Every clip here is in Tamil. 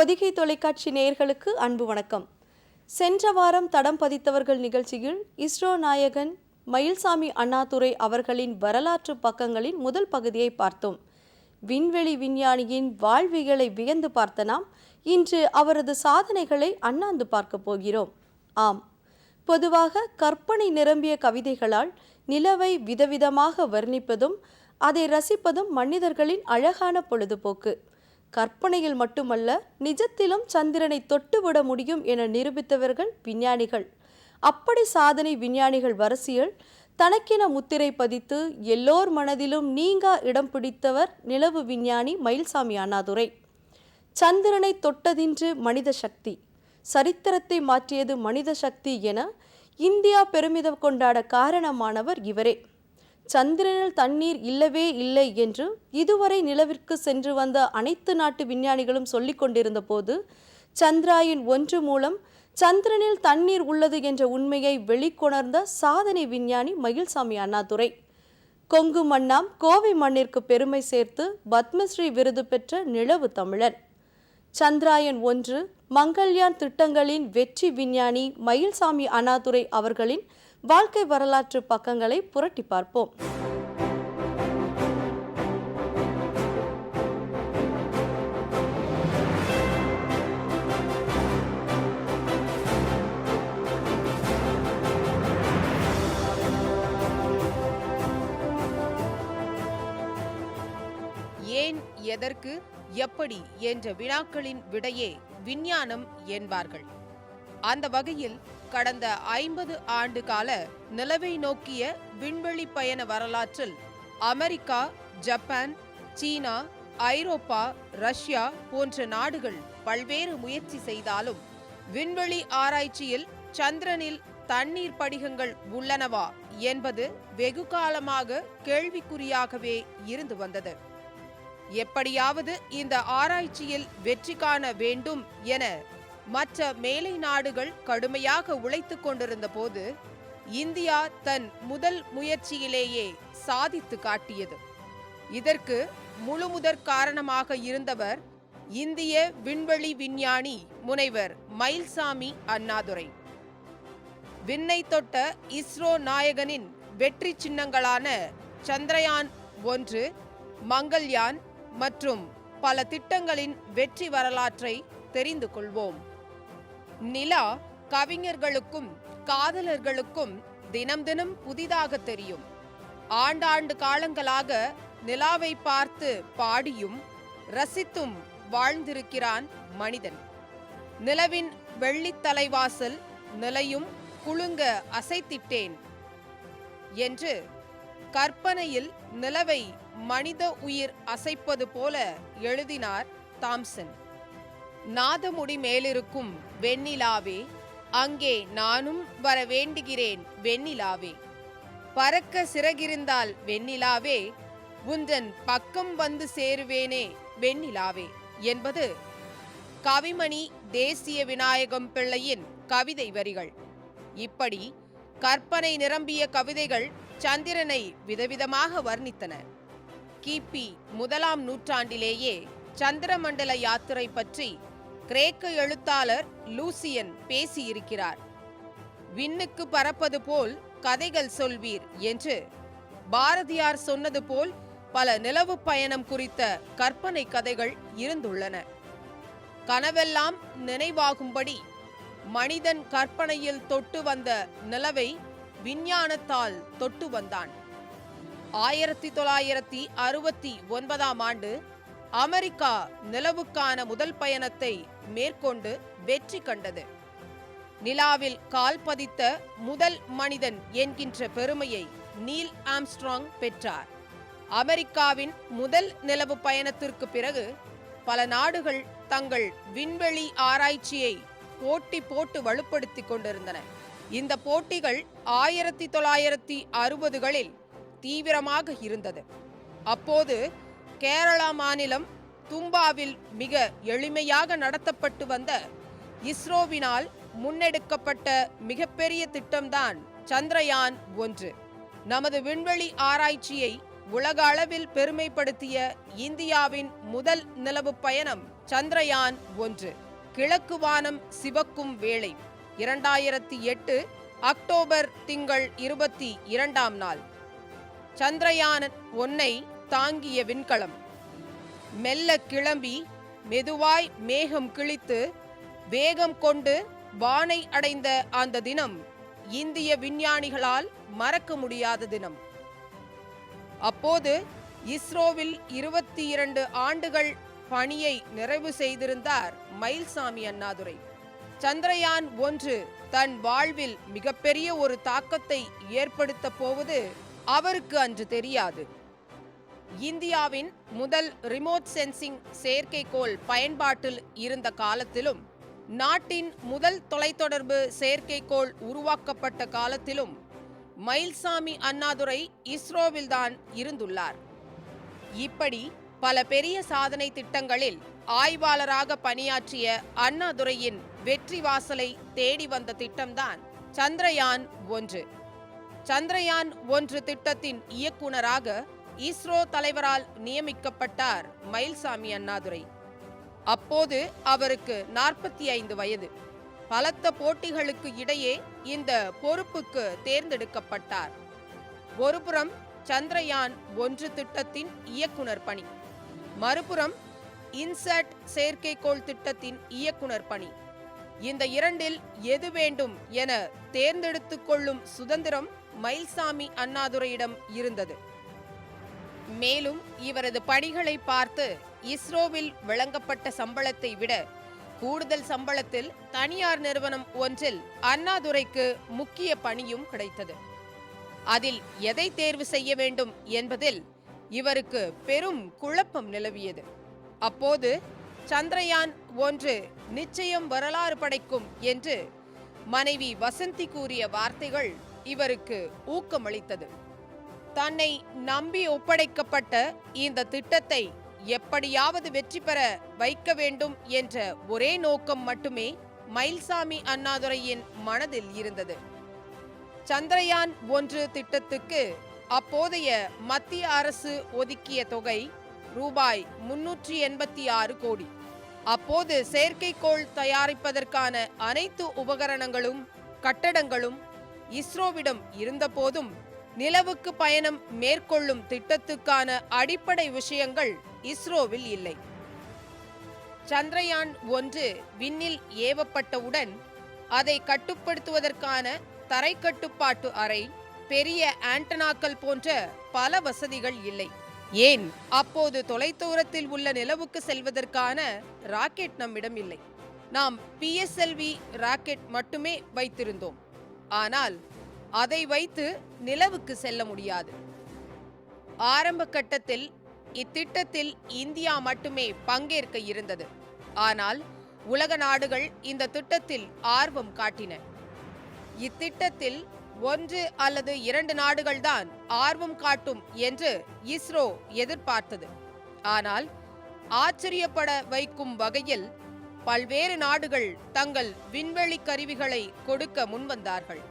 பொதிகை தொலைக்காட்சி நேயர்களுக்கு அன்பு வணக்கம். சென்ற வாரம் தடம் பதித்தவர்கள் நிகழ்ச்சியில் இஸ்ரோ நாயகன் மயில்சாமி அண்ணாதுரை அவர்களின் வரலாற்று பக்கங்களின் முதல் பகுதியை பார்த்தோம். விண்வெளி விஞ்ஞானியின் வாழ்வியலை வியந்து பார்த்த நாம் இன்று அவரது சாதனைகளை அண்ணாந்து பார்க்க போகிறோம். ஆம், பொதுவாக கற்பனை நிரம்பிய கவிதைகளால் நிலவை விதவிதமாக வர்ணிப்பதும் அதை ரசிப்பதும் மனிதர்களின் அழகான பொழுதுபோக்கு. கற்பனையில் மட்டுமல்ல, நிஜத்திலும் சந்திரனை தொட்டுவிட முடியும் என நிரூபித்தவர்கள் விஞ்ஞானிகள். அப்படி சாதனை விஞ்ஞானிகள் வரிசையில் தனக்கென முத்திரை பதித்து எல்லோர் மனதிலும் நீங்கா இடம் பிடித்தவர் நிலவு விஞ்ஞானி மயில்சாமி அண்ணாதுரை. சந்திரனை தொட்டதின்று மனித சக்தி, சரித்திரத்தை மாற்றியது மனித சக்தி என இந்தியா பெருமிதம் கொண்டாட காரணமானவர் இவரே. சந்திரனில் தண்ணீர் இல்லவே இல்லை என்று இதுவரை நிலவிற்கு சென்று வந்த அனைத்து நாட்டு விஞ்ஞானிகளும் சொல்லிக் கொண்டிருந்த போது, சந்திராயன் 1 மூலம் சந்திரனில் தண்ணீர் உள்ளது என்ற உண்மையை வெளிக்கொணர்ந்த சாதனை விஞ்ஞானி மயில்சாமி அண்ணாதுரை. கொங்கு மண்ணாம் கோவை மண்ணிற்கு பெருமை சேர்த்து பத்மஸ்ரீ விருது பெற்ற நிலவு தமிழர். சந்திராயன் 1 மங்கள்யான் திட்டங்களின் வெற்றி விஞ்ஞானி மயில்சாமி அண்ணாதுரை அவர்களின் வாழ்க்கை வரலாற்று பக்கங்களை புரட்டி பார்ப்போம். ஏன், எதற்கு, எப்படி என்ற வினாக்களின் விடையே விஞ்ஞானம் என்பார்கள். அந்த வகையில் கடந்த 50 ஆண்டு கால நிலவை நோக்கிய விண்வெளி பயண வரலாற்றில் அமெரிக்கா, ஜப்பான், சீனா, ஐரோப்பா, ரஷ்யா போன்ற நாடுகள் பல்வேறு முயற்சி செய்தாலும் விண்வெளி ஆராய்ச்சியில் சந்திரனில் தண்ணீர் படிகங்கள் உள்ளனவா என்பது வெகு காலமாக கேள்விக்குறியாகவே இருந்து வந்தது. எப்படியாவது இந்த ஆராய்ச்சியில் வெற்றி காண வேண்டும் என மற்ற மேலை நாடுகள் கடுமையாக உழைத்துக் கொண்டிருந்த போது இந்தியா தன் முதல் முயற்சியிலேயே சாதித்து காட்டியது. இதற்கு முழுமுதற் காரணமாக இருந்தவர் இந்திய விண்வெளி விஞ்ஞானி முனைவர் மயில்சாமி அண்ணாதுரை. விண்ணை தொட்ட இஸ்ரோ நாயகனின் வெற்றி சின்னங்களான சந்திரயான் 1, மங்கள்யான் மற்றும் பல திட்டங்களின் வெற்றி வரலாற்றை தெரிந்து கொள்வோம். நிலா கவிஞர்களுக்கும் காதலர்களுக்கும் தினம் தினம் புதிதாக தெரியும். ஆண்டாண்டு காலங்களாக நிலாவை பார்த்து பாடியும் ரசித்தும் வாழ்ந்திருக்கிறான் மனிதன். நிலவின் வெள்ளித்தலைவாசல் நிலையும் குலுங்க அசைத்திட்டேன் என்று கற்பனையில் நிலவை மனித உயிர் அசைப்பது போல எழுதினார் தாம்சன். நாதமுடி மேலிருக்கும் வெண்ணிலாவே, அங்கே நானும் வர வேண்டுகிறேன் வெண்ணிலாவே. பறக்க சிறகிருந்தால் வெண்ணிலாவே, உந்தன் பக்கம் வந்து சேருவேனே வெண்ணிலாவே என்பது கவிமணி தேசிய விநாயகம் பிள்ளையின் கவிதை வரிகள். இப்படி கற்பனை நிரம்பிய கவிதைகள் சந்திரனை விதவிதமாக வர்ணித்தன. கிபி 1ஆம் நூற்றாண்டிலேயே சந்திரமண்டல யாத்திரை பற்றி கிரேக்க எழுத்தாளர் லூசியன் பேசியிருக்கிறார். விண்ணுக்கு பறப்பது போல் கதைகள் சொல்வீர் என்று பாரதியார் சொன்னது போல் பல நிலவு பயணம் குறித்த கற்பனை கதைகள் இருந்துள்ளன. கனவெல்லாம் நினைவாகும்படி மனிதன் கற்பனையில் தொட்டு வந்த நிலவை விஞ்ஞானத்தால் தொட்டு வந்தான். 1969ஆம் ஆண்டு அமெரிக்கா நிலவுக்கான முதல் பயணத்தை மேற்கொண்டு வெற்றி கண்டது. நிலாவில் கால் பதித்த முதல் மனிதன் என்கின்ற பெருமையை நீல் ஆம்ஸ்ட்ராங் பெற்றார். அமெரிக்காவின் முதல் நிலவு பயணத்திற்கு பிறகு பல நாடுகள் தங்கள் விண்வெளி ஆராய்ச்சியை போட்டி போட்டு வலுப்படுத்திக் கொண்டிருந்தன. இந்த போட்டிகள் 1960களில் தீவிரமாக இருந்தது. அப்போது கேரளா மாநிலம் தும்பாவில் மிக எளிமையாக நடத்தப்பட்டு வந்த இஸ்ரோவினால் முன்னெடுக்கப்பட்ட மிகப்பெரிய திட்டம்தான் சந்திரயான் 1. நமது விண்வெளி ஆராய்ச்சியை உலக அளவில் பெருமைப்படுத்திய இந்தியாவின் முதல் நிலவு பயணம் சந்திரயான் 1. கிழக்கு வானம் சிவக்கும் வேளை 2008 அக்டோபர் திங்கள் 22ஆம் நாள். சந்திரயான் 1ஐ தாங்கிய விண்கலம் மெல்ல கிளம்பி மெதுவாய் மேகம் கிழித்து வேகம் கொண்டு வானை அடைந்த அந்த தினம் இந்திய விஞ்ஞானிகளால் மறக்க முடியாத தினம். அப்போது இஸ்ரோவில் 22 ஆண்டுகள் பணியை நிறைவு செய்திருந்தார் மயில்சாமி அண்ணாதுரை. சந்திரயான் 1 தன் வாழ்வில் மிகப்பெரிய ஒரு தாக்கத்தை ஏற்படுத்த போவது அவருக்கு அன்று தெரியாது. இந்தியாவின் முதல் ரிமோட் சென்சிங் செயற்கைக்கோள் பயன்பாட்டில் இருந்த காலத்திலும், நாட்டின் முதல் தொலைத்தொடர்பு செயற்கைக்கோள் உருவாக்கப்பட்ட காலத்திலும் மயில்சாமி அண்ணாதுரை இஸ்ரோவில்தான் இருந்துள்ளார். இப்படி பல பெரிய சாதனை திட்டங்களில் ஆய்வாளராக பணியாற்றிய அண்ணாதுரையின் வெற்றி வாசலை தேடி வந்த திட்டம்தான் சந்திரயான் 1. சந்திரயான் 1 திட்டத்தின் இயக்குனராக இஸ்ரோ தலைவரால் நியமிக்கப்பட்டார் மயில்சாமி அண்ணாதுரை. அப்போது அவருக்கு 45 வயது. பலத்த போட்டிகளுக்கு இடையே இந்த பொறுப்புக்கு தேர்ந்தெடுக்கப்பட்டார். ஒருபுறம் சந்திரயான் 1 திட்டத்தின் இயக்குனர் பணி, மறுபுறம் இன்சாட் செயற்கைக்கோள் திட்டத்தின் இயக்குனர் பணி. இந்த இரண்டில் எது வேண்டும் என தேர்ந்தெடுத்துக் கொள்ளும் சுதந்திரம் மயில்சாமி அண்ணாதுரையிடம் இருந்தது. மேலும் இவரது பணிகளை பார்த்து இஸ்ரோவில் வழங்கப்பட்ட சம்பளத்தை விட கூடுதல் சம்பளத்தில் தனியார் நிறுவனம் ஒன்றில் அண்ணாதுரைக்கு முக்கிய பணியும் கிடைத்தது. அதில் எதை தேர்வு செய்ய வேண்டும் என்பதில் இவருக்கு பெரும் குழப்பம் நிலவியது. அப்போது சந்திரயான் 1 நிச்சயம் வரலாறு படைக்கும் என்று மனைவி வசந்தி கூறிய வார்த்தைகள் இவருக்கு ஊக்கமளித்தது. தன்னை நம்பி ஒப்படைக்கப்பட்ட இந்த திட்டத்தை எப்படியாவது வெற்றி பெற வைக்க வேண்டும் என்ற ஒரே நோக்கம் மட்டுமே மயில்சாமி அண்ணாதுரையின் மனதில் இருந்தது. சந்திரயான் 1 திட்டத்துக்கு அப்போதைய மத்திய அரசு ஒதுக்கிய தொகை ரூபாய் 386 கோடி. அப்போது செயற்கைக்கோள் தயாரிப்பதற்கான அனைத்து உபகரணங்களும் கட்டடங்களும் இஸ்ரோவிடம் இருந்தபோதும் நிலவுக்கு பயணம் மேற்கொள்ளும் திட்டத்துக்கான அடிப்படை விஷயங்கள் இஸ்ரோவில் இல்லை. சந்திரயான் 1 விண்ணில் ஏவப்பட்டவுடன் அதை கட்டுப்படுத்துவதற்கான தரை கட்டுப்பாட்டு அறை, பெரிய ஆண்டனாக்கள் போன்ற பல வசதிகள் இல்லை. ஏன், அப்போது தொலைதூரத்தில் உள்ள நிலவுக்கு செல்வதற்கான ராக்கெட் நம்மிடம் இல்லை. நாம் PSLV ராக்கெட் மட்டுமே வைத்திருந்தோம். ஆனால் அதை வைத்து நிலவுக்கு செல்ல முடியாது. ஆரம்ப கட்டத்தில் இத்திட்டத்தில் இந்தியா மட்டுமே பங்கேற்க இருந்தது. ஆனால் உலக நாடுகள் இந்த திட்டத்தில் ஆர்வம் காட்டின. இத்திட்டத்தில் 1 அல்லது 2 நாடுகள்தான் ஆர்வம் காட்டும் என்று இஸ்ரோ எதிர்பார்த்தது. ஆனால் ஆச்சரியப்பட வைக்கும் வகையில் பல்வேறு நாடுகள் தங்கள் விண்வெளி கருவிகளை கொடுக்க முன்வந்தார்கள்.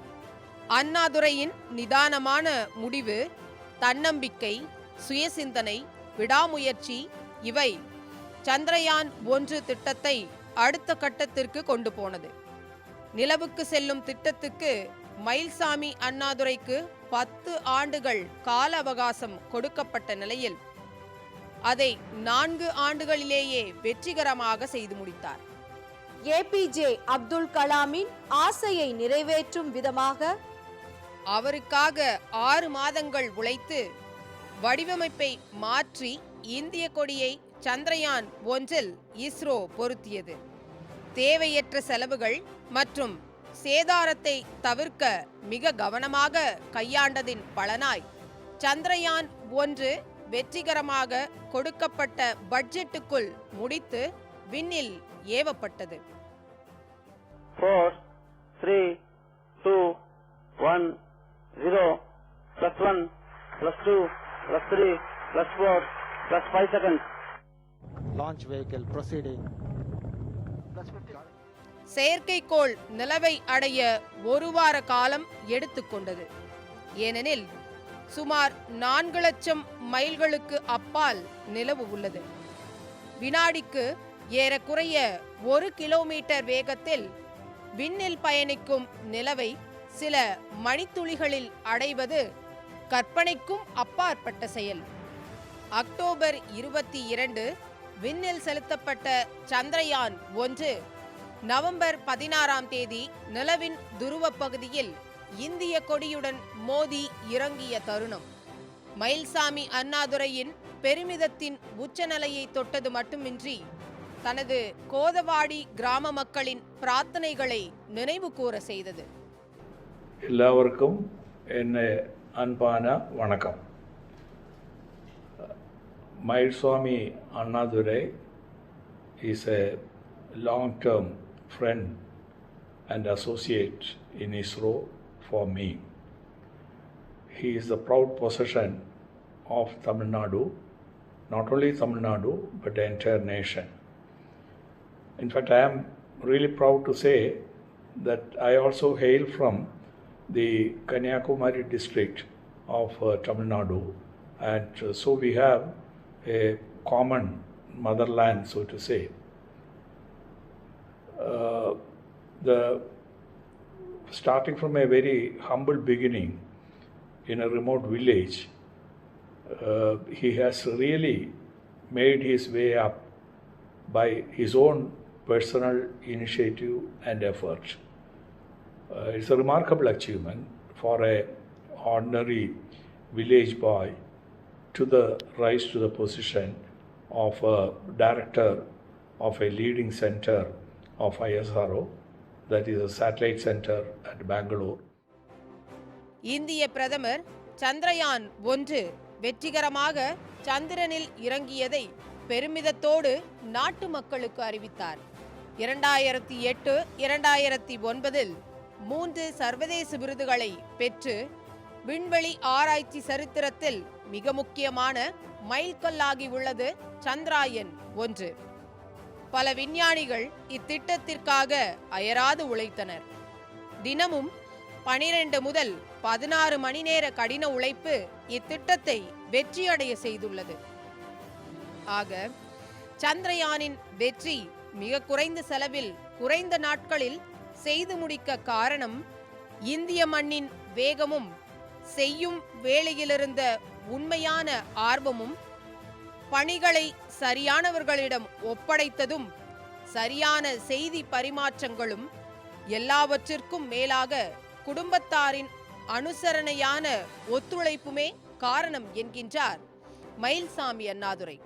அண்ணாதுரையின் நிதானமான முடிவு, தன்னம்பிக்கை, சுயசிந்தனை, விடாமுயற்சி இவை சந்திரயான் 1 திட்டத்தை அடுத்த கட்டத்திற்கு கொண்டு போனது. நிலவுக்கு செல்லும் திட்டத்துக்கு மயில்சாமி அண்ணாதுரைக்கு 10 ஆண்டுகள் கால அவகாசம் கொடுக்கப்பட்ட நிலையில் அதை 4 ஆண்டுகளிலேயே வெற்றிகரமாக செய்து முடித்தார். APJ அப்துல் கலாமின் ஆசையை நிறைவேற்றும் விதமாக அவருக்காக 6 மாதங்கள் உழைத்து வடிவமைப்பை மாற்றி இந்திய கொடியை சந்திரயான் 1 இஸ்ரோ பொருத்தியது. தேவையற்ற செலவுகள் மற்றும் சேதாரத்தை தவிர்க்க மிக கவனமாக கையாண்டதின் பலனாய் சந்திரயான் 1 வெற்றிகரமாக கொடுக்கப்பட்ட பட்ஜெட்டுக்குள் முடித்து விண்ணில் ஏவப்பட்டது. 4, 3, 2, 1, 0, +1, +2, +3, +4, +5 seconds. Launch vehicle proceeding. செயற்கைக்கோள் நிலவை அடைய 1 வார காலம் எடுத்துக்கொண்டது. ஏனெனில் சுமார் 4 லட்சம் மைல்களுக்கு அப்பால் நிலவு உள்ளது. வினாடிக்கு ஏறக்குறைய 1 கிலோமீட்டர் வேகத்தில் விண்ணில் பயணிக்கும் நிலவை சில மணித்துளிகளில் அடைவது கற்பனைக்கும் அப்பாற்பட்ட செயல். அக்டோபர் 22 விண்ணில் செலுத்தப்பட்ட சந்திரயான் 1 நவம்பர் 16ஆம் தேதி நிலவின் துருவ பகுதியில் இந்திய கொடியுடன் மோதி இறங்கிய தருணம் மயில்சாமி அண்ணாதுரையின் பெருமிதத்தின் உச்சநிலையை தொட்டது மட்டுமின்றி தனது கோதவாடி கிராம மக்களின் பிரார்த்தனைகளை நினைவு கூற செய்தது. எல்லாருக்கும் என்ன அன்பான வணக்கம். Mayilsamy Annadurai is a long-term friend and associate in ISRO for me. He is the proud possession of Tamil Nadu, not only Tamil Nadu but the entire nation. In fact, I am really proud to say that I also hail from the Kanyakumari district of Tamil Nadu, and so we have a common motherland, so to say. Starting from a very humble beginning in a remote village, he has really made his way up by his own personal initiative and effort. It's a remarkable achievement for a ordinary village boy to rise to the position of a director of a leading center of ISRO, that is a satellite center at Bangalore. இந்திய பிரதமர் சந்திரயான் 1 வெற்றிகரமாக சந்திரனில் இறங்கியதை பெருமிதத்தோடு நாட்டு மக்களுக்கு அறிவித்தார். 2008, 2009 3 சர்வதேச விருதுகளை பெற்று விண்வெளி ஆராய்ச்சி சரித்திரத்தில் மிக முக்கியமான மைல்கல்லாகி உள்ளது சந்திராயன் 1. பல விஞ்ஞானிகள் இத்திட்டத்திற்காக அயராது உழைத்தனர். தினமும் 12 முதல் 16 மணி நேர கடின உழைப்பு இத்திட்டத்தை வெற்றியடைய செய்துள்ளது. ஆக சந்திரயானின் வெற்றி மிக குறைந்த செலவில் குறைந்த நாட்களில் செய்து முடிக்க காரணம் இந்திய மண்ணின் வேகமும் செய்யும் வேளையிலிருந்த உண்மையான ஆர்வமும் பணிகளை சரியானவர்களிடம் ஒப்படைத்ததும் சரியான செய்தி பரிமாற்றங்களும் எல்லாவற்றிற்கும் மேலாக குடும்பத்தாரின் அனுசரணையான ஒத்துழைப்புமே காரணம் என்கின்றார் மயில்சாமி அண்ணாதுரை.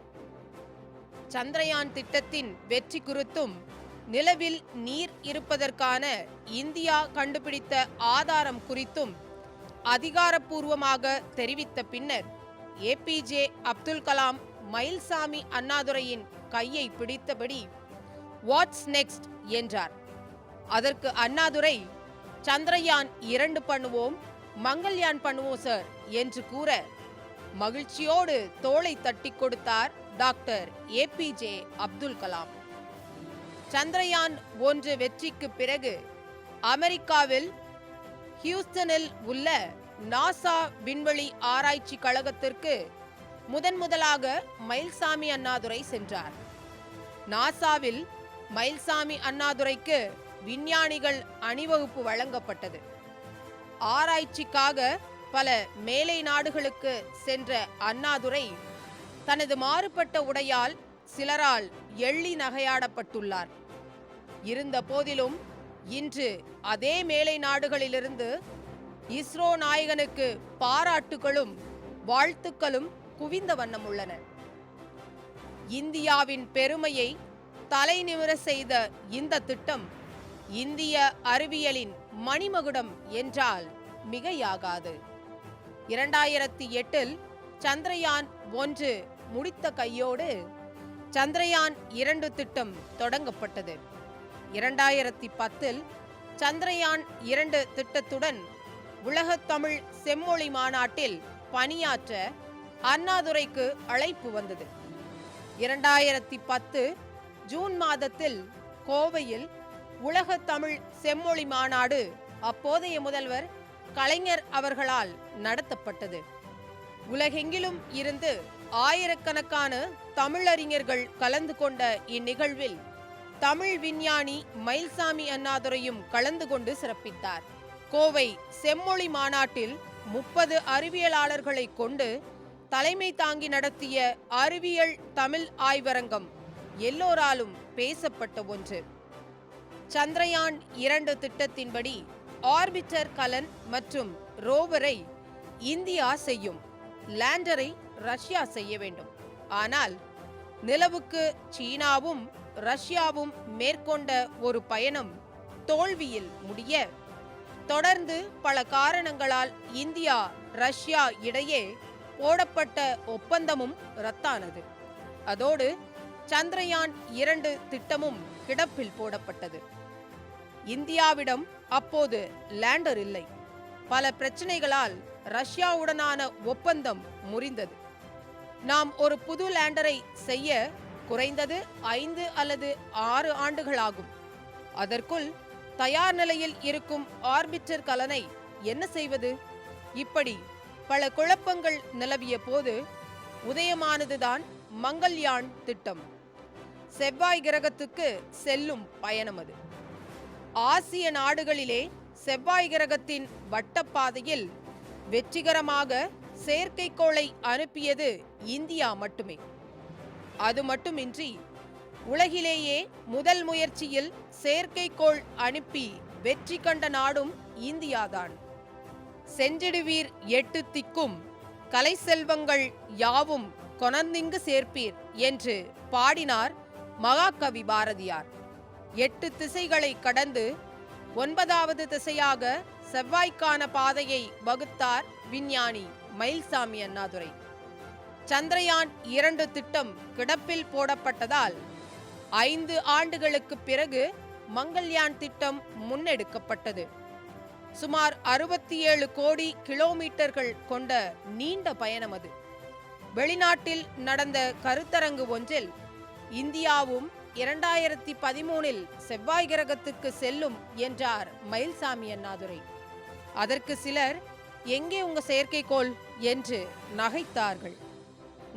சந்திரயான் திட்டத்தின் வெற்றி குறித்தும் நிலவில் நீர் இருப்பதற்கான இந்தியா கண்டுபிடித்த ஆதாரம் குறித்தும் அதிகாரப்பூர்வமாக தெரிவித்த பின்னர் ஏபிஜே அப்துல் கலாம் மயில்சாமி அண்ணாதுரையின் கையை பிடித்தபடி வாட்ஸ் நெக்ஸ்ட் என்றார். அதற்கு அண்ணாதுரை சந்திரயான் 2 பண்ணுவோம், மங்கள்யான் பண்ணுவோம் சார் என்று கூற மகிழ்ச்சியோடு தோளை தட்டி கொடுத்தார் டாக்டர் ஏபிஜே அப்துல் கலாம். சந்திரயான் 1 வெற்றிக்கு பிறகு அமெரிக்காவில் ஹியூஸ்டனில் உள்ள நாசா விண்வெளி ஆராய்ச்சி கழகத்திற்கு முதன்முதலாக மயில்சாமி அண்ணாதுரை சென்றார். நாசாவில் மயில்சாமி அண்ணாதுரைக்கு விஞ்ஞானிகள் அணிவகுப்பு வழங்கப்பட்டது. ஆராய்ச்சிக்காக பல மேலை நாடுகளுக்கு சென்ற அண்ணாதுரை தனது மாறுபட்ட உடையால் சிலரால் எள்ளி நகையாடப்பட்டுள்ளார். இருந்த போதிலும் இன்று அதே மேலை நாடுகளிலிருந்து இஸ்ரோ நாயகனுக்கு பாராட்டுகளும் வாழ்த்துக்களும் குவிந்த வண்ணம் உள்ளன. இந்தியாவின் பெருமையை தலைநிமிர செய்த இந்த திட்டம் இந்திய அறிவியலின் மணிமகுடம் என்றால் மிகையாகாது. 2008 சந்திரயான் 1 முடித்த கையோடு சந்திரயான் 2 திட்டம் தொடங்கப்பட்டது. 2010 சந்திரயான் 2 திட்டத்துடன் உலகத் தமிழ் செம்மொழி மாநாட்டில் பணியாற்ற அண்ணாதுரைக்கு அழைப்பு வந்தது. 2010 ஜூன் மாதத்தில் கோவையில் உலகத் தமிழ் செம்மொழி மாநாடு அப்போதைய முதல்வர் கலைஞர் அவர்களால் நடத்தப்பட்டது. உலகெங்கிலும் இருந்து ஆயிரக்கணக்கான தமிழறிஞர்கள் கலந்து கொண்ட இந்நிகழ்வில் தமிழ் விஞ்ஞானி மயில்சாமி அண்ணாதுரையும் கலந்து கொண்டு சிறப்பித்தார். கோவை செம்மொழி மாநாட்டில் 30 அறிவியலாளர்களை கொண்டு தலைமை தாங்கி நடத்திய அறிவியல் தமிழ் ஆய்வரங்கம் எல்லோராலும் பேசப்பட்ட ஒன்று. சந்திரயான் 2 திட்டத்தின்படி ஆர்பிட்டர் கலன் மற்றும் ரோவரை இந்தியா செய்யும், லேண்டரை ரஷ்யா செய்ய வேண்டும். ஆனால் நிலவுக்கு சீனாவும் ரஷ்யாவும் மேற்கொண்ட ஒரு பயணம் தோல்வியில் முடிய, தொடர்ந்து பல காரணங்களால் இந்தியா ரஷ்யா இடையே போடப்பட்ட ஒப்பந்தமும் ரத்தானது. அதோடு சந்திரயான் 2 திட்டமும் கிடப்பில் போடப்பட்டது. இந்தியாவிடம் அப்போது லேண்டர் இல்லை. பல பிரச்சனைகளால் ரஷ்யாவுடனான ஒப்பந்தம் முறிந்தது. நாம் ஒரு புது லேண்டரை செய்ய குறைந்தது 5 அல்லது 6 ஆண்டுகளாகும். அதற்குள் தயார் நிலையில் இருக்கும் ஆர்பிட்டர் கலனை என்ன செய்வது? இப்படி பல குழப்பங்கள் நிலவிய போது உதயமானதுதான் மங்கள்யான் திட்டம். செவ்வாய் கிரகத்துக்கு செல்லும் பயணம் அது. ஆசிய நாடுகளிலே செவ்வாய் கிரகத்தின் வட்டப்பாதையில் வெற்றிகரமாக செயற்கைக்கோளை அனுப்பியது இந்தியா மட்டுமே. அது மட்டுமின்றி உலகிலேயே முதல் முயற்சியில் செயற்கைக்கோள் அனுப்பி வெற்றி கண்ட நாடும் இந்தியாதான். சென்றிடுவீர் 8 திக்கும் கலை செல்வங்கள் யாவும் கொணர்ந்திங்கு சேர்ப்பீர் என்று பாடினார் மகாகவி பாரதியார். 8 திசைகளை கடந்து 9வது திசையாக செவ்வாய்க்கான பாதையை வகுத்தார் விஞ்ஞானி மயில்சாமி அண்ணாதுரை. சந்திரயான் 2 திட்டம் கிடப்பில் போடப்பட்டதால் 5 ஆண்டுகளுக்கு பிறகு மங்கள்யான் திட்டம் முன்னெடுக்கப்பட்டது. சுமார் 67 கோடி கிலோமீட்டர்கள் கொண்ட நீண்ட பயணம் அது. வெளிநாட்டில் நடந்த கருத்தரங்கு ஒன்றில் இந்தியாவும் 2013இல் செவ்வாய் கிரகத்துக்கு செல்லும் என்றார் மயில்சாமி அண்ணாதுரை. அதற்கு சிலர், எங்கே உங்க செயற்கைக்கோள் என்று நகைத்தார்கள்.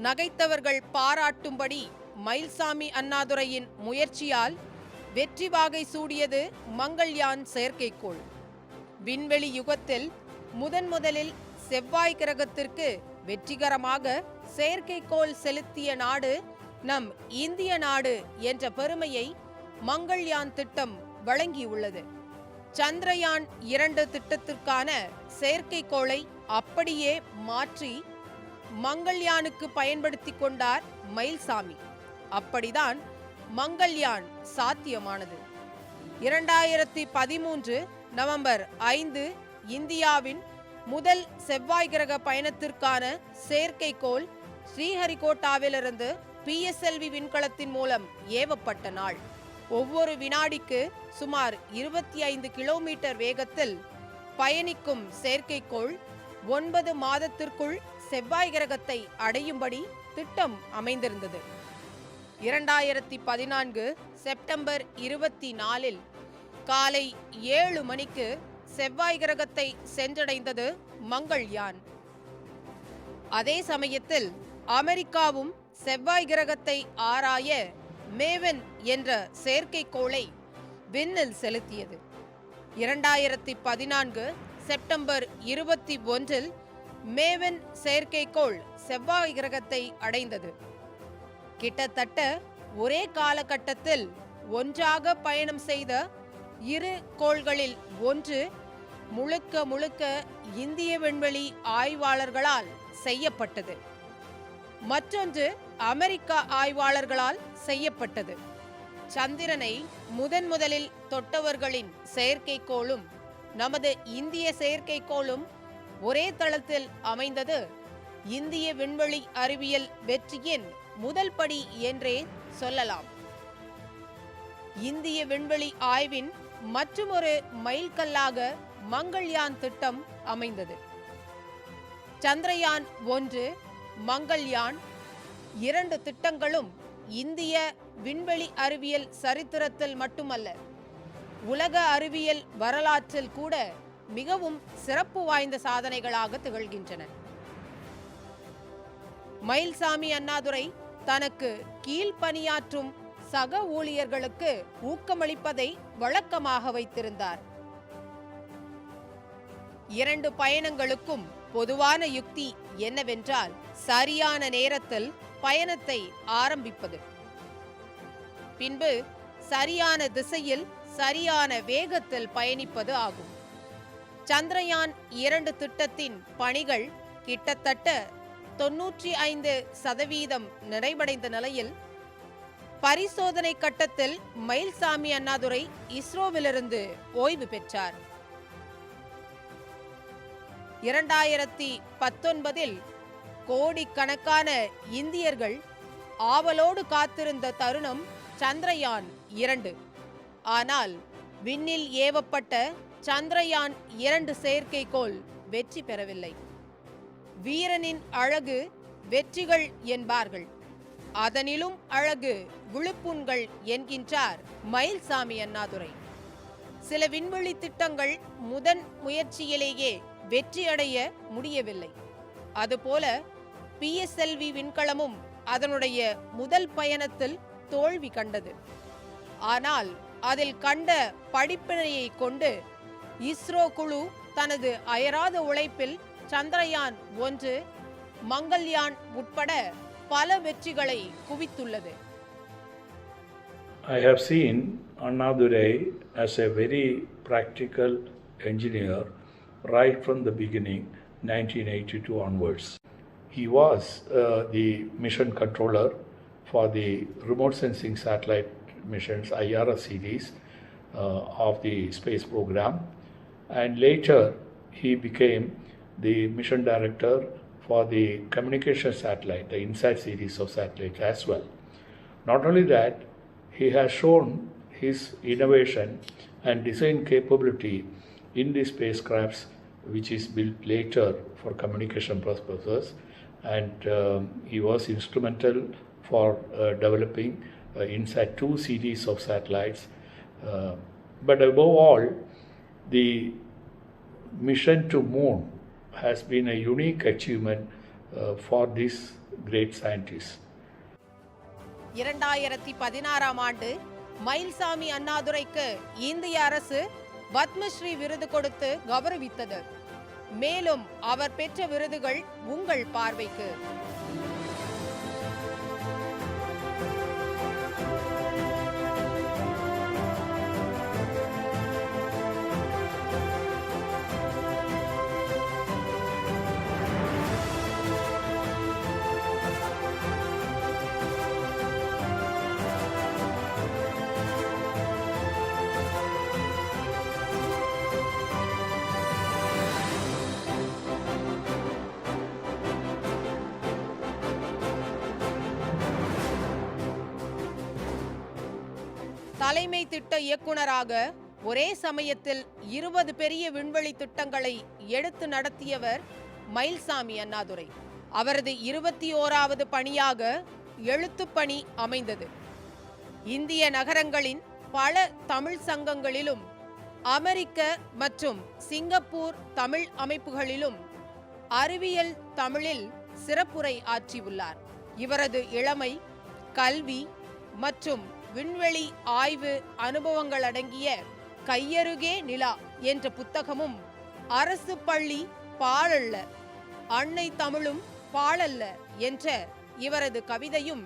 நகைத்தவர்கள் பாராட்டும்படி மயில்சாமி அண்ணாதுரையின் முயற்சியால் வெற்றி வாகை சூடியது மங்கள்யான் செயற்கைக்கோள். விண்வெளி யுகத்தில் முதலில் செவ்வாய் கிரகத்திற்கு வெற்றிகரமாக செயற்கைக்கோள் செலுத்திய நாடு நம் இந்திய நாடு என்ற பெருமையை மங்கள்யான் திட்டம் வழங்கியுள்ளது. சந்திரயான் 2 திட்டத்திற்கான செயற்கைக்கோளை அப்படியே மாற்றி மங்கள்யானுக்கு பயன்படுத்தி கொண்டார் மயில்சாமி. அப்படிதான் மங்கள்யான் சாத்தியமானது. 2013 நவம்பர் 5 இந்தியாவின் முதல் செவ்வாய் கிரக பயணத்திற்கான செயற்கைக்கோள் ஸ்ரீஹரிகோட்டாவிலிருந்து PSLV விண்கலத்தின் மூலம் ஏவப்பட்ட நாள். ஒவ்வொரு வினாடிக்கு சுமார் 25 கிலோமீட்டர் வேகத்தில் பயணிக்கும் செயற்கைக்கோள் 9 மாதத்திற்குள் செவ்வாய் கிரகத்தை அடையும்படி திட்டம் அமைந்திருந்தது. 2014 செப்டம்பர் 24இல் காலை 7 மணிக்கு செவ்வாய் கிரகத்தை சென்றடைந்தது மங்கள்யான். அதே சமயத்தில் அமெரிக்காவும் செவ்வாய் கிரகத்தை ஆராய மேவன் என்ற செயற்கைக்கோளை விண்ணில் செலுத்தியது. 2014 செப்டம்பர் 21இல் மேவன் செயற்கைக்கோள் செவ்வாய் கிரகத்தை அடைந்தது. கிட்டத்தட்ட ஒரே காலகட்டத்தில் ஒன்றாக பயணம் செய்த இரு கோள்களில் ஒன்று முழுக்க இந்திய விண்வெளி ஆய்வாளர்களால் செய்யப்பட்டது, மற்றொன்று அமெரிக்க ஆய்வாளர்களால் செய்யப்பட்டது. சந்திரனை முதலில் தொட்டவர்களின் செயற்கைக்கோளும் நமது இந்திய செயற்கைக்கோளும் ஒரே தளத்தில் அமைந்தது இந்திய விண்வெளி அறிவியல் வெற்றியின் முதல் படி என்றே சொல்லலாம். இந்திய விண்வெளி ஆய்வின் மற்றுமொரு மைல்கல்லாக மங்கள்யான் திட்டம் அமைந்தது. சந்திரயான் 1, மங்கள்யான் 2 திட்டங்களும் இந்திய விண்வெளி அறிவியல் சரித்திரத்தில் மட்டுமல்ல, உலக அறிவியல் வரலாற்றில் கூட மிகவும் சிறப்பு வாய்ந்த சாதனைகளாக திகழ்கின்றன. மயில்சாமி அண்ணாதுரை தனக்கு கீழ்ப்பணியாற்றும் சக ஊழியர்களுக்கு ஊக்கமளிப்பதை வழக்கமாக வைத்திருந்தார். 2 பயணங்களுக்கும் பொதுவான யுக்தி என்னவென்றால் சரியான நேரத்தில் பயணத்தை ஆரம்பிப்பது, பின்பு சரியான திசையில் சரியான வேகத்தில் பயணிப்பது ஆகும். சந்திரயான் 2 திட்டத்தின் பணிகள் கிட்டத்தட்ட 95% நிறைவடைந்த நிலையில் பரிசோதனை கட்டத்தில் மயில்சாமி அண்ணாதுரை இஸ்ரோவிலிருந்து ஓய்வு பெற்றார். 2019 கோடிக்கணக்கான இந்தியர்கள் ஆவலோடு காத்திருந்த தருணம் சந்திரயான் 2. ஆனால் விண்ணில் ஏவப்பட்ட சந்திரயான் 2 செயற்கைக்கோள் வெற்றி பெறவில்லை. வீரனின் அழகு வெற்றிகள் என்பார்கள், அதனிலும் அழகு விழுப்புண்கள் என்கின்றார் மயில்சாமி அண்ணாதுரை. சில விண்வெளி திட்டங்கள் முதன் முயற்சியிலேயே வெற்றியடைய முடியவில்லை. அதுபோல PSLV விண்கலமும் அதனுடைய முதல் பயணத்தில் தோல்வி கண்டது. ஆனால் அதில் கண்ட படிப்பினையை கொண்டு இஸ்ரோ குழு தனது அயராத உழைப்பில் சந்திரயான் 1, மங்கள்யான் உட்பட பல வெற்றிகளை குவித்துள்ளது. I have seen Annadurai as a very practical engineer right from the beginning, 1982 onwards. He was the mission controller for the remote sensing satellite missions IRS series of the space program, and later he became the mission director for the communication satellite, the INSAT series of satellites as well. Not only that, he has shown his innovation and design capability in the spacecrafts which is built later for communication purposes, and he was instrumental for developing INSAT 2 series of satellites. But above all, the mission to moon has been a unique achievement for this great scientist. 2016 ஆண்டு மயில்சாமி அண்ணாதுரைக்கு இந்திய அரசு பத்மஸ்ரீ விருது கொடுத்து கௌரவித்தது. மேலும் அவர் பெற்ற விருதுகள் உங்கள் பார்வைக்கு. தலைமை திட்ட இயக்குனராக ஒரே சமயத்தில் 20 பெரிய விண்வெளி திட்டங்களை எடுத்து நடத்தியவர் மயில்சாமி அண்ணாதுரை. அவரது 21வது பணியாக எழுத்துப்பணி அமைந்தது. இந்திய நகரங்களின் பல தமிழ் சங்கங்களிலும் அமெரிக்க மற்றும் சிங்கப்பூர் தமிழ் அமைப்புகளிலும் அறிவியல் தமிழில் சிறப்புரை ஆற்றியுள்ளார். இவரது இளமை, கல்வி மற்றும் விண்வெளி ஆய்வு அனுபவங்கள் அடங்கிய கையருகே நிலா என்ற புத்தகமும், அரசு பள்ளி பாழல்ல, அன்னை தமிழும் பாழல்ல என்ற இவரது கவிதையும்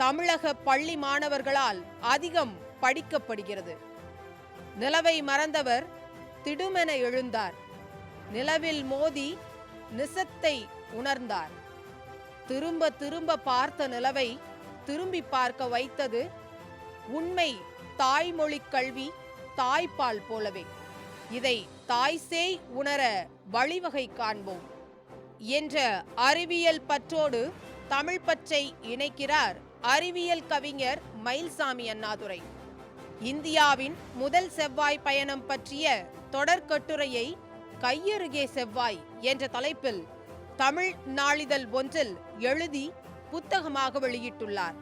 தமிழக பள்ளி மாணவர்களால் அதிகம் படிக்கப்படுகிறது. நிலவை மறந்தவர் திடுமென எழுந்தார், நிலவில் மோதி நிசத்தை உணர்ந்தார், திரும்ப திரும்ப பார்த்த நிலவை திரும்பி பார்க்க வைத்தது உண்மை தாய்மொழி கல்வி, தாய்ப்பால் போலவே. இதை தாய்சேய் உணர வழிவகை காண்போம் என்ற அறிவியல் பற்றோடு தமிழ் பற்றை இணைக்கிறார் அறிவியல் கவிஞர் மயில்சாமி அண்ணாதுரை. இந்தியாவின் முதல் செவ்வாய் பயணம் பற்றிய தொடர்கட்டுரையை கையருகே செவ்வாய் என்ற தலைப்பில் தமிழ் நாளிதழ் ஒன்றில் எழுதி புத்தகமாக வெளியிட்டுள்ளார்.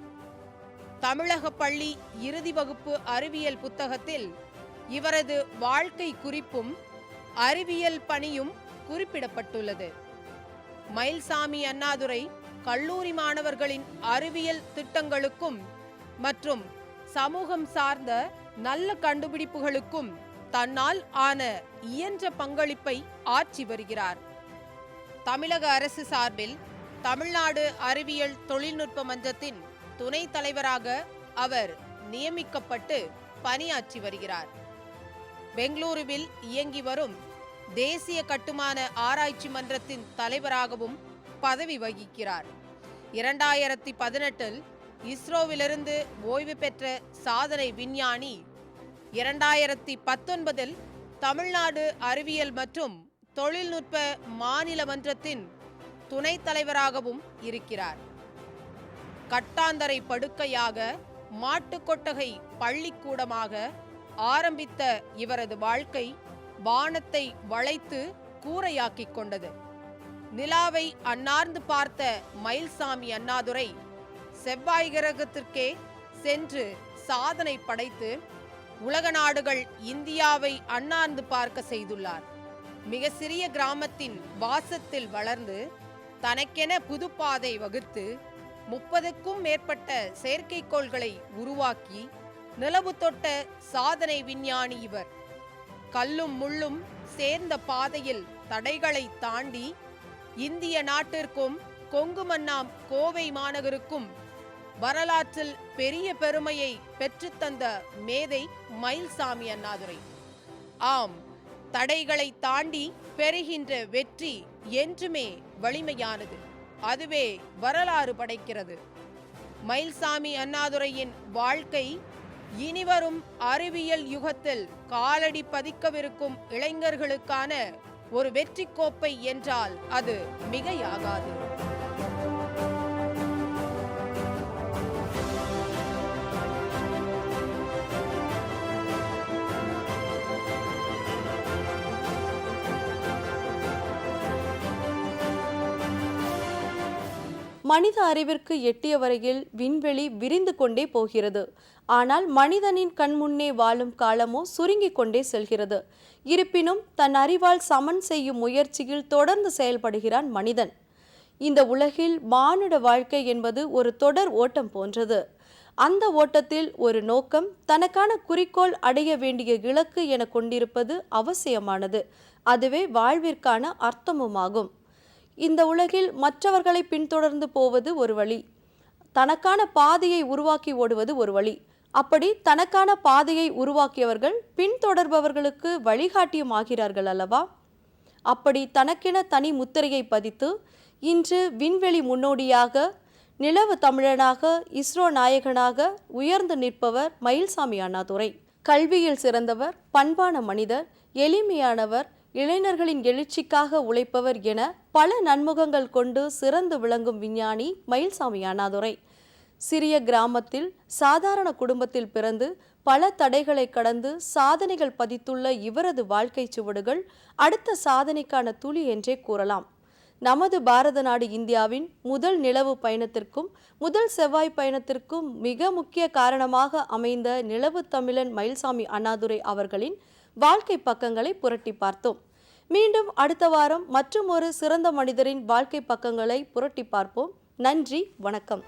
தமிழக பள்ளி இறுதி வகுப்பு அறிவியல் புத்தகத்தில் இவரது வாழ்க்கை குறிப்பும் அறிவியல் பணியும் குறிப்பிடப்பட்டுள்ளது. மயில்சாமி அண்ணாதுரை கல்லூரி மாணவர்களின் அறிவியல் திட்டங்களுக்கும் மற்றும் சமூகம் சார்ந்த நல்ல கண்டுபிடிப்புகளுக்கும் தன்னால் ஆன இயன்ற பங்களிப்பை ஆற்றி வருகிறார். தமிழக அரசு சார்பில் தமிழ்நாடு அறிவியல் தொழில்நுட்ப மன்றத்தின் துணைத் தலைவராக அவர் நியமிக்கப்பட்டு பணியாற்றி வருகிறார். பெங்களூருவில் இயங்கி வரும் தேசிய கட்டுமான ஆராய்ச்சி மன்றத்தின் தலைவராகவும் பதவி வகிக்கிறார். 2018 இஸ்ரோவிலிருந்து ஓய்வு பெற்ற சாதனை விஞ்ஞானி 2019 தமிழ்நாடு அறிவியல் மற்றும் தொழில்நுட்ப மாநில மன்றத்தின் துணைத் தலைவராகவும் இருக்கிறார். கட்டாந்தரை படுக்கையாக மாட்டுக்கொட்டகை பள்ளிக்கூடமாக ஆரம்பித்த இவரது வாழ்க்கை வானத்தை வளைத்து கூரையாக்கிக் கொண்டது. நிலாவை அன்னார்ந்து பார்த்த மயில்சாமி அண்ணாதுரை செவ்வாய் கிரகத்திற்கே சென்று சாதனை படைத்து உலக நாடுகள் இந்தியாவை அண்ணார்ந்து பார்க்க செய்துள்ளார். மிக சிறிய கிராமத்தின் வாசத்தில் வளர்ந்து தனக்கென புதுப்பாதை வகுத்து 30க்கும் மேற்பட்ட செயற்கைக்கோள்களை உருவாக்கி நிலவு தொட்ட சாதனை விஞ்ஞானி இவர். கல்லும் முள்ளும் சேர்ந்த பாதையில் தடைகளை தாண்டி இந்திய நாட்டிற்கும் கொங்கு மன்னாம் கோவை மாநகருக்கும் வரலாற்றில் பெரிய பெருமையை பெற்றுத்தந்த மேதை மயில்சாமி அண்ணாதுரை. ஆம், தடைகளை தாண்டி பெறுகின்ற வெற்றி என்றுமே வலிமையானது. அதுவே வரலாறு படைக்கிறது. மயில்சாமி அண்ணாதுரையின் வாழ்க்கை இனிவரும் அறிவியல் யுகத்தில் காலடி பதிக்கவிருக்கும் இளைஞர்களுக்கான ஒரு வெற்றி கோப்பை என்றால் அது மிகையாகாது. மனித அறிவிற்கு எட்டிய வரையில் விண்வெளி விரிந்து கொண்டே போகிறது. ஆனால் மனிதனின் கண்முன்னே வாழும் காலமோ சுருங்கிக் கொண்டே செல்கிறது. இருப்பினும் தன் அறிவால் சமன் செய்யும் முயற்சியில் தொடர்ந்து செயல்படுகிறான் மனிதன். இந்த உலகில் மானுட வாழ்க்கை என்பது ஒரு தொடர் ஓட்டம் போன்றது. அந்த ஓட்டத்தில் ஒரு நோக்கம், தனக்கான குறிக்கோள், அடைய வேண்டிய இலக்கு என கொண்டிருப்பது அவசியமானது. அதுவே வாழ்விற்கான அர்த்தமுமாகும். இந்த உலகில் மற்றவர்களை பின்தொடர்ந்து போவது ஒரு வழி, தனக்கான பாதையை உருவாக்கி ஓடுவது ஒரு வழி. அப்படி தனக்கான பாதையை உருவாக்கியவர்கள் பின்தொடர்பவர்களுக்கு வழிகாட்டியும் ஆகிறார்கள் அல்லவா? அப்படி தனக்கென தனி முத்திரையை பதித்து இன்று விண்வெளி முன்னோடியாக, நிலவு தமிழனாக, இஸ்ரோ நாயகனாக உயர்ந்து நிற்பவர் மயில்சாமி அண்ணாதுரை. கல்வியில் சிறந்தவர், பண்பான மனிதர், எளிமையானவர், இளைஞர்களின் எழுச்சிக்காக உழைப்பவர் என பல நன்முகங்கள் கொண்டு சிறந்து விளங்கும் விஞ்ஞானி மயில்சாமி அண்ணாதுரை. சிறிய கிராமத்தில் சாதாரண குடும்பத்தில் பிறந்து பல தடைகளை கடந்து சாதனைகள் பதித்துள்ள இவரது வாழ்க்கை சுவடுகள் அடுத்த சாதனைக்கான துளி என்றே கூறலாம். நமது பாரத நாடு இந்தியாவின் முதல் நிலவு பயணத்திற்கும் முதல் செவ்வாய் பயணத்திற்கும் மிக முக்கிய காரணமாக அமைந்த நிலவு தமிழன் மயில்சாமி அண்ணாதுரை அவர்களின் வாழ்க்கை பக்கங்களை புரட்டி பார்த்தோம். மீண்டும் அடுத்த வாரம் மற்றும் ஒரு சிறந்த மனிதரின் வாழ்க்கை பக்கங்களை புரட்டி பார்ப்போம். நன்றி, வணக்கம்.